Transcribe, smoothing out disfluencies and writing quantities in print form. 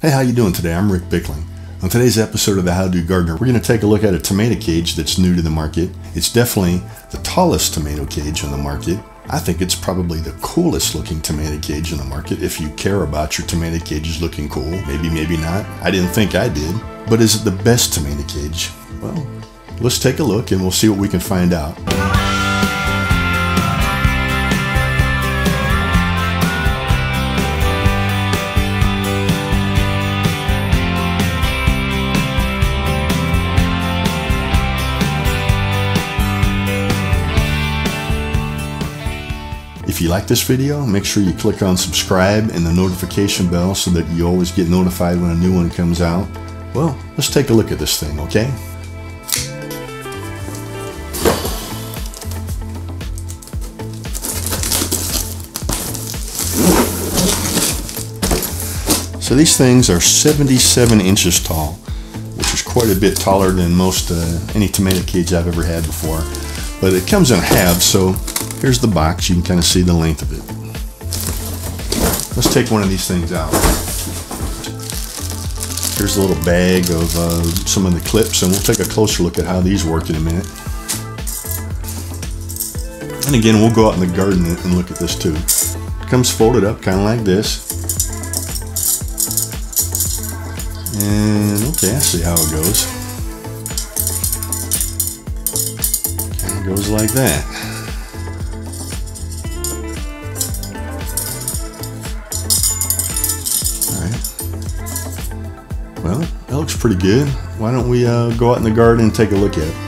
Hey, how you doing today? I'm Rick Bickling. On today's episode of the How Do Gardener, we're going to take a look at a tomato cage that's new to the market. It's definitely the tallest tomato cage on the market. I think it's probably the coolest looking tomato cage in the market. If you care about your tomato cages looking cool, maybe not. I didn't think I did. But is it the best tomato cage? Well, let's take a look and we'll see what we can find out. If you like this video, make sure you click on subscribe and the notification bell so that you always get notified when a new one comes out. Well, let's take a look at this thing, okay? So these things are 77 inches tall, which is quite a bit taller than most any tomato cage I've ever had before. But it comes in halves, so here's the box. You can kind of see the length of it. Let's take one of these things out. Here's a little bag of some of the clips, and we'll take a closer look at how these work in a minute. And again, we'll go out in the garden and look at this too. It comes folded up kind of like this. And okay, I see how it goes. Kind of goes like that. Well, that looks pretty good. Why don't we go out in the garden and take a look at it?